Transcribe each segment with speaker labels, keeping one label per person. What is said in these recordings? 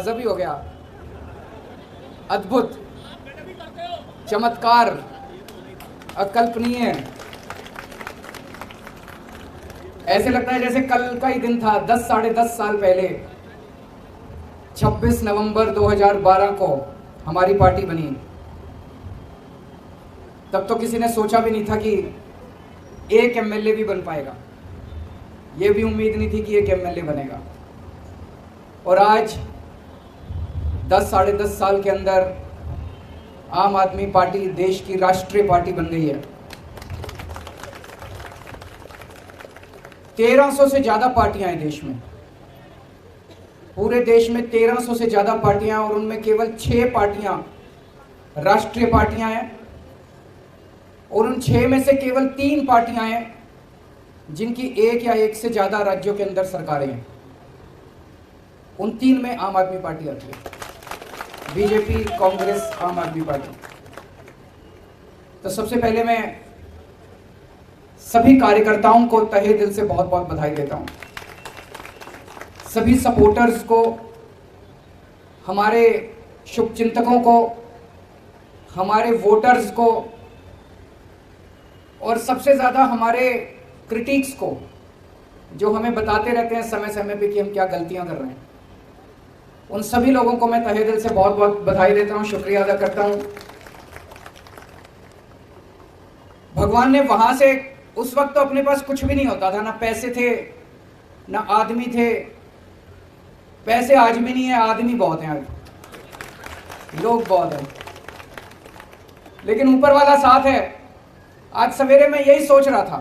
Speaker 1: गजब ही हो गया, अद्भुत, चमत्कार, अकल्पनीय। ऐसे लगता है जैसे कल का ही दिन था। 10 साढ़े 10 साल पहले 26 नवंबर 2012 को हमारी पार्टी बनी। तब तो किसी ने सोचा भी नहीं था कि एक एमएलए भी बन पाएगा, ये भी उम्मीद नहीं थी कि एक एमएलए बनेगा। और आज 10 साढ़े 10 साल के अंदर आम आदमी पार्टी देश की राष्ट्रीय पार्टी बन गई है। 1300 से ज्यादा पार्टियां हैं देश में, पूरे देश में 1300 से ज्यादा पार्टियां, और उनमें केवल 6 पार्टियां राष्ट्रीय पार्टियां हैं, और उन 6 में से केवल 3 पार्टियां हैं जिनकी एक या एक से ज्यादा राज्यों के अंदर सरकारें हैं। उन 3 में आम आदमी पार्टी आती है, बीजेपी, कांग्रेस, आम आदमी पार्टी। तो सबसे पहले मैं सभी कार्यकर्ताओं को तहे दिल से बहुत बहुत बधाई देता हूं, सभी सपोर्टर्स को, हमारे शुभचिंतकों को, हमारे वोटर्स को, और सबसे ज़्यादा हमारे क्रिटिक्स को, जो हमें बताते रहते हैं समय समय पे कि हम क्या गलतियां कर रहे हैं। उन सभी लोगों को मैं तहे दिल से बहुत बहुत बधाई देता हूं, शुक्रिया अदा करता हूं। भगवान ने वहां से, उस वक्त तो अपने पास कुछ भी नहीं होता था, ना पैसे थे ना आदमी थे। पैसे आज भी नहीं है, आदमी बहुत हैं, आज लोग बहुत हैं, लेकिन ऊपर वाला साथ है। आज सवेरे मैं यही सोच रहा था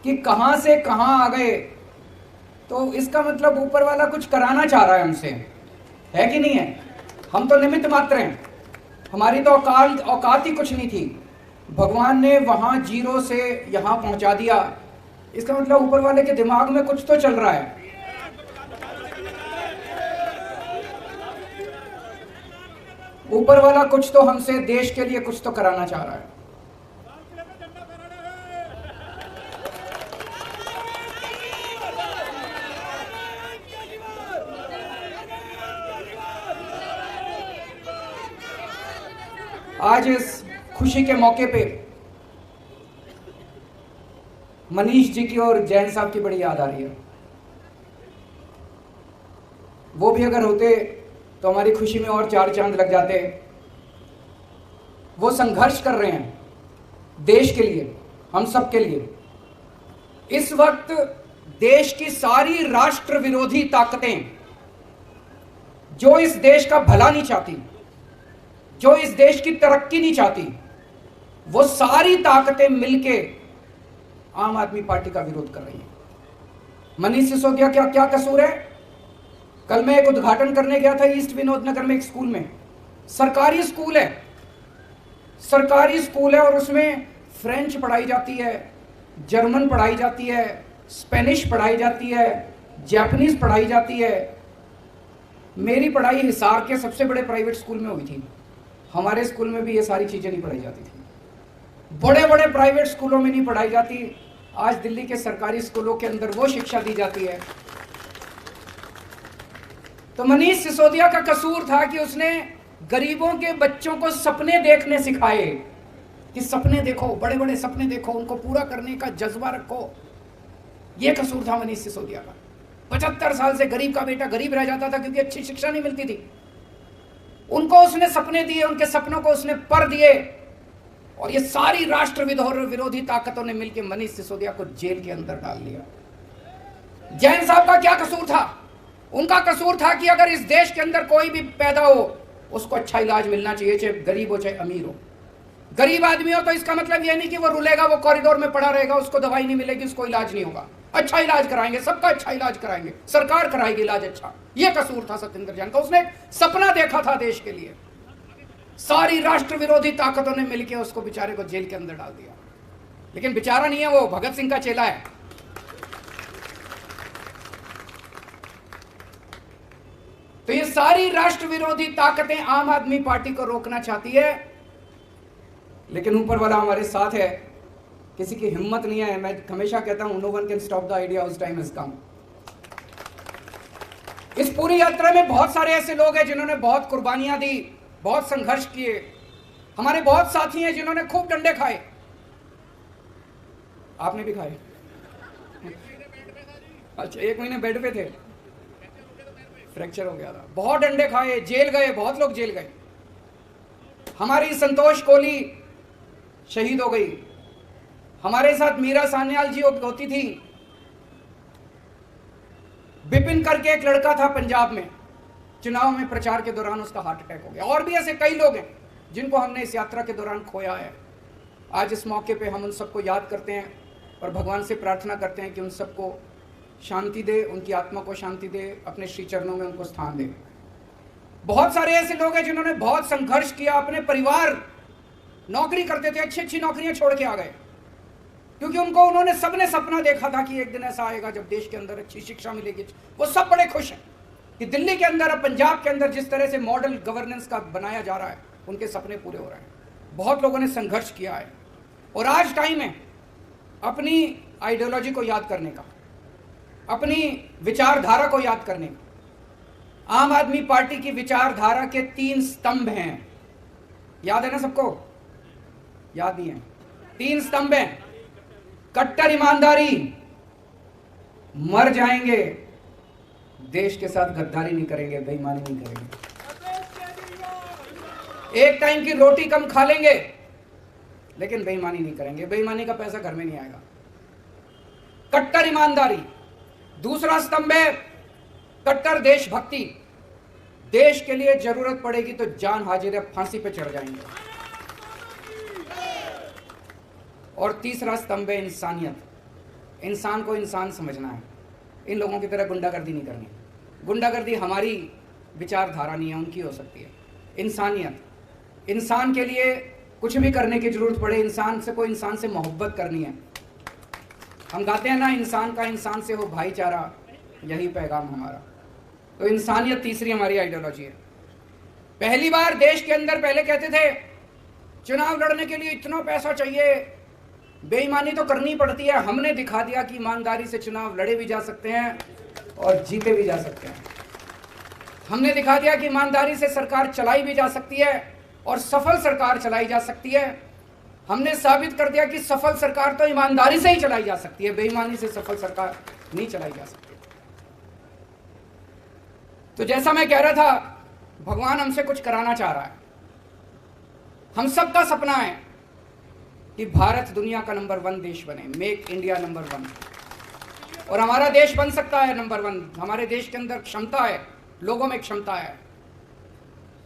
Speaker 1: कि कहां से कहां आ गए, तो इसका मतलब ऊपर वाला कुछ कराना चाह रहा है हमसे, है कि नहीं है? हम तो निमित्त मात्र हैं, हमारी तो औकात ही कुछ नहीं थी। भगवान ने वहां जीरो से यहां पहुंचा दिया, इसका मतलब ऊपर वाले के दिमाग में कुछ तो चल रहा है। ऊपर वाला कुछ तो हमसे, देश के लिए कुछ तो कराना चाह रहा है। आज इस खुशी के मौके पे मनीष जी की और जैन साहब की बड़ी याद आ रही है। वो भी अगर होते तो हमारी खुशी में और 4 चांद लग जाते। वो संघर्ष कर रहे हैं देश के लिए, हम सब के लिए। इस वक्त देश की सारी राष्ट्र विरोधी ताकतें, जो इस देश का भला नहीं चाहती, जो इस देश की तरक्की नहीं चाहती, वो सारी ताकतें मिलके आम आदमी पार्टी का विरोध कर रही हैं। मनीष सिसोदिया का क्या कसूर है? कल मैं एक उद्घाटन करने गया था ईस्ट विनोद नगर में, एक स्कूल में, सरकारी स्कूल है, सरकारी स्कूल है, और उसमें फ्रेंच पढ़ाई जाती है, जर्मन पढ़ाई जाती है, स्पेनिश पढ़ाई जाती है, जापानीज पढ़ाई जाती है। मेरी पढ़ाई हिसार के सबसे बड़े प्राइवेट स्कूल में हुई थी, हमारे स्कूल में भी ये सारी चीजें नहीं पढ़ाई जाती थी, बड़े बड़े प्राइवेट स्कूलों में नहीं पढ़ाई जाती। आज दिल्ली के सरकारी स्कूलों के अंदर वो शिक्षा दी जाती है। तो मनीष सिसोदिया का कसूर था कि उसने गरीबों के बच्चों को सपने देखने सिखाए, कि सपने देखो, बड़े बड़े सपने देखो, उनको पूरा करने का जज्बा रखो। यह कसूर था मनीष सिसोदिया का। 75 साल से गरीब का बेटा गरीब रह जाता था क्योंकि अच्छी शिक्षा नहीं मिलती थी। उनको उसने सपने दिए, उनके सपनों को उसने पर दिए, और ये सारी राष्ट्र विरोधी ताकतों ने मिलकर मनीष सिसोदिया को जेल के अंदर डाल दिया। जैन साहब का क्या कसूर था? उनका कसूर था कि अगर इस देश के अंदर कोई भी पैदा हो, उसको अच्छा इलाज मिलना चाहिए, चाहे गरीब हो चाहे अमीर हो। गरीब आदमी हो तो इसका मतलब यह नहीं कि वो रुलेगा, वो कॉरिडोर में पड़ा रहेगा, उसको दवाई नहीं मिलेगी, उसको इलाज नहीं होगा। अच्छा इलाज कराएंगे, सबका अच्छा इलाज कराएंगे, सरकार कराएगी इलाज अच्छा। यह कसूर था सत्येंद्र जैन का। उसने एक सपना देखा था देश के लिए, सारी राष्ट्र विरोधी ताकतों ने मिलकर उसको बेचारे को जेल के अंदर डाल दिया। लेकिन बेचारा नहीं है, वो भगत सिंह का चेला है। तो ये सारी राष्ट्र विरोधी ताकतें आम आदमी पार्टी को रोकना चाहती है, लेकिन ऊपर वाला हमारे साथ है, किसी की हिम्मत नहीं है। मैं हमेशा कहता हूं, no one can stop the idea whose time has come. इस पूरी यात्रा में बहुत सारे ऐसे लोग हैं जिन्होंने बहुत कुर्बानियां दी, बहुत संघर्ष किए। हमारे बहुत साथी हैं जिन्होंने खूब डंडे खाए। आपने भी खाए? अच्छा, 1 महीने बेड पे थे, फ्रैक्चर हो गया था, बहुत डंडे खाए, जेल गए, बहुत लोग जेल गए। हमारी संतोष कोहली शहीद हो गई। हमारे साथ मीरा सान्याल जी होती थी। विपिन करके एक लड़का था पंजाब में, चुनाव में प्रचार के दौरान उसका हार्ट अटैक हो गया। और भी ऐसे कई लोग हैं जिनको हमने इस यात्रा के दौरान खोया है। आज इस मौके पे हम उन सबको याद करते हैं और भगवान से प्रार्थना करते हैं कि उन सबको शांति दे, उनकी आत्मा को शांति दे, अपने श्री चरणों में उनको स्थान दे। बहुत सारे ऐसे लोग हैं जिन्होंने बहुत संघर्ष किया। अपने परिवार नौकरी करते थे, अच्छी अच्छी नौकरियां छोड़ के आ गए, क्योंकि उन्होंने सबने सपना देखा था कि एक दिन ऐसा आएगा जब देश के अंदर अच्छी शिक्षा मिलेगी। वो सब बड़े खुश हैं कि दिल्ली के अंदर और पंजाब के अंदर जिस तरह से मॉडल गवर्नेंस का बनाया जा रहा है, उनके सपने पूरे हो रहे हैं। बहुत लोगों ने संघर्ष किया है और आज टाइम है अपनी आइडियोलॉजी को याद करने का, अपनी विचारधारा को याद करने का। आम आदमी पार्टी की विचारधारा के 3 स्तंभ हैं। याद है ना सबको? याद नहीं है? 3 स्तंभ हैं। कट्टर ईमानदारी, मर जाएंगे, देश के साथ गद्दारी नहीं करेंगे, बेईमानी नहीं करेंगे, एक टाइम की रोटी कम खा लेंगे लेकिन बेईमानी नहीं करेंगे, बेईमानी का पैसा घर में नहीं आएगा। कट्टर ईमानदारी। दूसरा स्तंभ है कट्टर देशभक्ति। देश के लिए जरूरत पड़ेगी तो जान हाजिर है, फांसी पे चढ़ जाएंगे। और तीसरा स्तंभ है इंसानियत। इंसान को इंसान समझना है। इन लोगों की तरह गुंडागर्दी नहीं करनी। गुंडागर्दी हमारी विचारधारा नहीं है, उनकी हो सकती है। इंसानियत, इंसान के लिए कुछ भी करने की जरूरत पड़े, इंसान से कोई इंसान से मोहब्बत करनी है। हम गाते हैं ना, इंसान का इंसान से हो भाईचारा, यही पैगाम हमारा। तो इंसानियत तीसरी हमारी आइडियोलॉजी है। पहली बार देश के अंदर पहले कहते थे चुनाव लड़ने के लिए इतना पैसा चाहिए, बेईमानी तो करनी पड़ती है। हमने दिखा दिया कि ईमानदारी से चुनाव लड़े भी जा सकते हैं और जीते भी जा सकते हैं। हमने दिखा दिया कि ईमानदारी से सरकार चलाई भी जा सकती है और सफल सरकार चलाई जा सकती है। हमने साबित कर दिया कि सफल सरकार तो ईमानदारी से ही चलाई जा सकती है, बेईमानी से सफल सरकार नहीं चलाई जा सकती। तो जैसा मैं कह रहा था, भगवान हमसे कुछ कराना चाह रहा है। हम सबका सपना है कि भारत दुनिया का नंबर 1 देश बने, मेक इंडिया नंबर 1। और हमारा देश बन सकता है नंबर 1। हमारे देश के अंदर क्षमता है, लोगों में क्षमता है।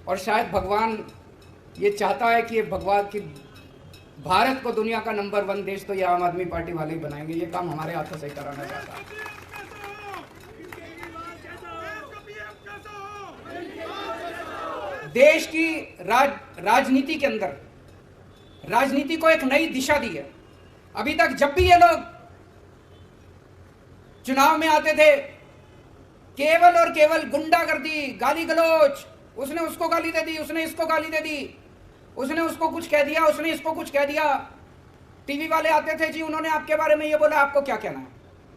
Speaker 1: और शायद भगवान ये चाहता है कि भारत को दुनिया का नंबर 1 देश तो ये आम आदमी पार्टी वाले ही बनाएंगे। ये काम हमारे हाथों से कराना चाहता है। देश की राजनीति के अंदर राजनीति को एक नई दिशा दी है। अभी तक जब भी ये लोग चुनाव में आते थे, केवल और केवल गुंडागर्दी, गाली गलौज, उसने उसको गाली दे दी, उसने इसको गाली दे दी, उसने उसको कुछ कह दिया, उसने इसको कुछ कह दिया। टीवी वाले आते थे, जी उन्होंने आपके बारे में ये बोला, आपको क्या कहना है?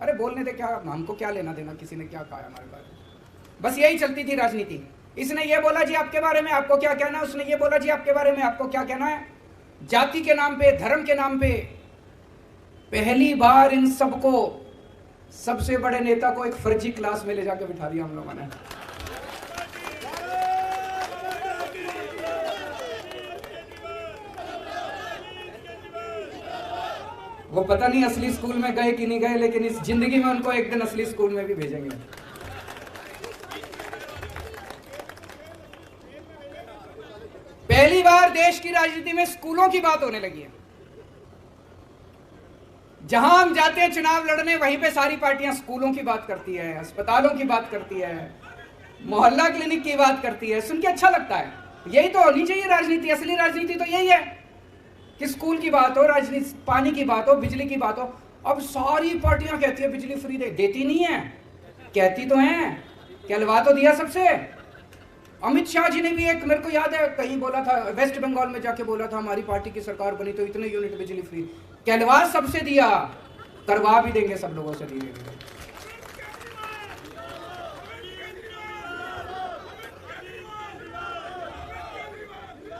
Speaker 1: अरे बोलने दे, क्या हमको क्या लेना देना किसी ने क्या कहा हमारे बारे में। बस यही चलती थी राजनीति। इसने ये बोला जी आपके बारे में, आपको क्या कहना है? उसने ये बोला जी आपके बारे में, आपको क्या कहना है? जाति के नाम पे, धर्म के नाम पे पहली बार इन सबको, सबसे बड़े नेता को एक फर्जी क्लास में ले जाकर बिठा दिया हम लोगों ने। वो पता नहीं असली स्कूल में गए कि नहीं गए, लेकिन इस जिंदगी में उनको एक दिन असली स्कूल में भी भेजेंगे। पहली बार देश की राजनीति में स्कूलों की बात होने लगी है। जहां हम जाते हैं चुनाव लड़ने, वहीं पे सारी पार्टियां स्कूलों की बात करती है, अस्पतालों की बात करती है, मोहल्ला क्लिनिक की बात करती है। सुन के अच्छा लगता है। यही तो होनी चाहिए राजनीति। असली राजनीति तो यही है कि स्कूल की बात हो, राजनीति, पानी की बात हो, बिजली की बात हो। अब सारी पार्टियां कहती है बिजली फ्री देती नहीं है, कहती तो हैं, कहलवा तो दिया सबसे। अमित शाह जी ने भी एक, मेरे को याद है कहीं बोला था, वेस्ट बंगाल में जाके बोला था हमारी पार्टी की सरकार बनी तो इतने यूनिट बिजली फ्री। कहलवा सबसे दिया, करवा भी देंगे सब लोगों से धीरे धीरे।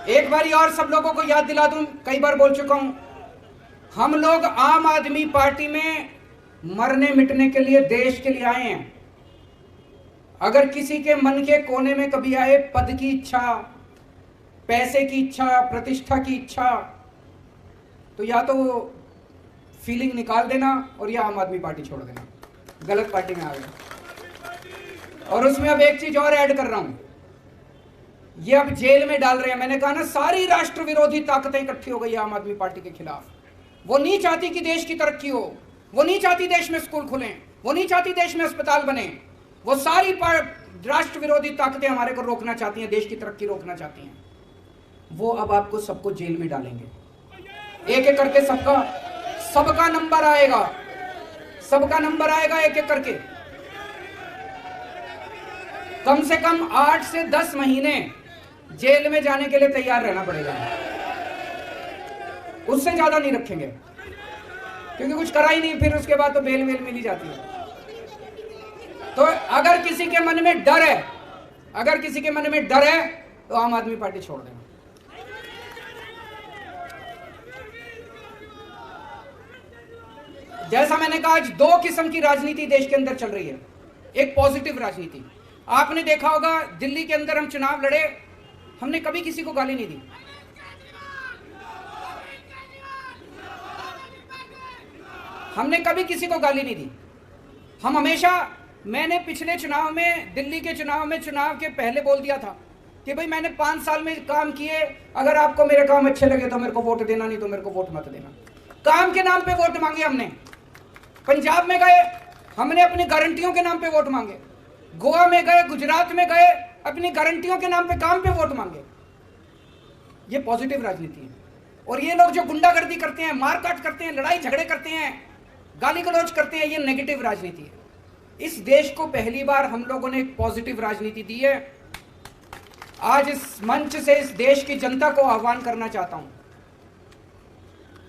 Speaker 1: एक बारी और सब लोगों को याद दिला दूं, कई बार बोल चुका हूं, हम लोग आम आदमी पार्टी में मरने मिटने के लिए, देश के लिए आए हैं। अगर किसी के मन के कोने में कभी आए पद की इच्छा, पैसे की इच्छा, प्रतिष्ठा की इच्छा, तो या तो फीलिंग निकाल देना और या आम आदमी पार्टी छोड़ देना, गलत पार्टी में आ गए। और उसमें अब एक चीज और ऐड कर रहा हूं, ये अब जेल में डाल रहे हैं। मैंने कहा ना, सारी राष्ट्र विरोधी ताकतें इकट्ठी हो गई आम आदमी पार्टी के खिलाफ। वो नहीं चाहती कि देश की तरक्की हो, वो नहीं चाहती देश में स्कूल खुलें, वो नहीं चाहती देश में अस्पताल बने। वो सारी राष्ट्र विरोधी ताकतें हमारे को रोकना चाहती हैं, देश की तरक्की रोकना चाहती हैं। वो अब आपको सबको जेल में डालेंगे, एक एक करके सबका नंबर आएगा, सबका नंबर आएगा एक एक करके। कम से कम 8 से 10 महीने जेल में जाने के लिए तैयार रहना पड़ेगा, उससे ज्यादा नहीं रखेंगे, क्योंकि कुछ करा ही नहीं, फिर उसके बाद तो बेल वेल मिली जाती है। तो अगर किसी के मन में डर है, अगर किसी के मन में डर है, तो आम आदमी पार्टी छोड़ देना। जैसा मैंने कहा, आज 2 किस्म की राजनीति देश के अंदर चल रही है। एक पॉजिटिव राजनीति, आपने देखा होगा दिल्ली के अंदर हम चुनाव लड़े, हमने कभी किसी को गाली नहीं दी, हमने कभी किसी को गाली नहीं दी। हम हमेशा, मैंने पिछले चुनाव में, दिल्ली के चुनाव में, चुनाव के पहले बोल दिया था कि भाई मैंने 5 साल में काम किए, अगर आपको मेरे काम अच्छे लगे तो मेरे को वोट देना, नहीं तो मेरे को वोट मत देना। काम के नाम पे वोट मांगे हमने। पंजाब में गए, हमने अपनी गारंटियों के नाम पे वोट मांगे। गोवा में गए, गुजरात में गए, अपनी गारंटियों के नाम पे, काम पे वोट मांगे। ये पॉजिटिव राजनीति है। और ये लोग जो गुंडागर्दी करते हैं, मारकाट करते हैं, लड़ाई झगड़े करते हैं, गाली गलौज करते हैं, ये नेगेटिव राजनीति है। इस देश को पहली बार हम लोगों ने एक पॉजिटिव राजनीति दी है। आज इस मंच से इस देश की जनता को आह्वान करना चाहता हूं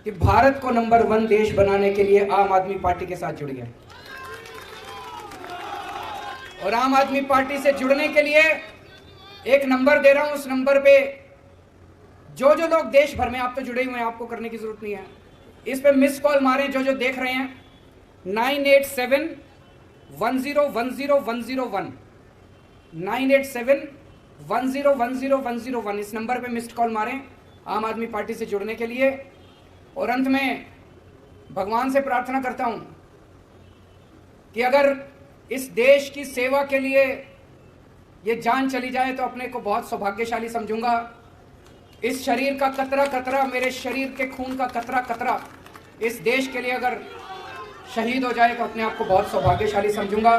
Speaker 1: कि भारत को नंबर 1 देश बनाने के लिए आम आदमी पार्टी के साथ जुड़िए। और आम आदमी पार्टी से जुड़ने के लिए एक नंबर दे रहा हूं, उस नंबर पे जो जो लोग देश भर में, आप तो जुड़े हुए हैं, आपको करने की जरूरत नहीं है, इस पे मिस कॉल मारें जो जो देख रहे हैं। 987-1010-101 987-1010-101 इस नंबर पे मिस्ड कॉल मारें आम आदमी पार्टी से जुड़ने के लिए। और अंत में भगवान से प्रार्थना करता हूं कि अगर इस देश की सेवा के लिए ये जान चली जाए तो अपने को बहुत सौभाग्यशाली समझूंगा। इस शरीर का कतरा कतरा, मेरे शरीर के खून का कतरा कतरा इस देश के लिए अगर शहीद हो जाए तो अपने आप को बहुत सौभाग्यशाली समझूंगा।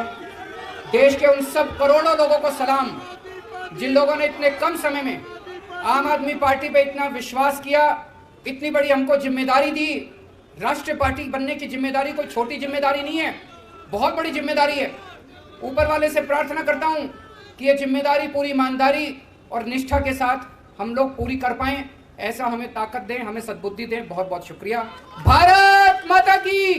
Speaker 1: देश के उन सब करोड़ों लोगों को सलाम जिन लोगों ने इतने कम समय में आम आदमी पार्टी पे इतना विश्वास किया, इतनी बड़ी हमको जिम्मेदारी दी। राष्ट्रीय पार्टी बनने की जिम्मेदारी कोई छोटी जिम्मेदारी नहीं है, बहुत बड़ी जिम्मेदारी है। ऊपर वाले से प्रार्थना करता हूं कि ये जिम्मेदारी पूरी ईमानदारी और निष्ठा के साथ हम लोग पूरी कर पाएं, ऐसा हमें ताकत दें, हमें सद्बुद्धि दें। बहुत बहुत शुक्रिया। भारत माता की।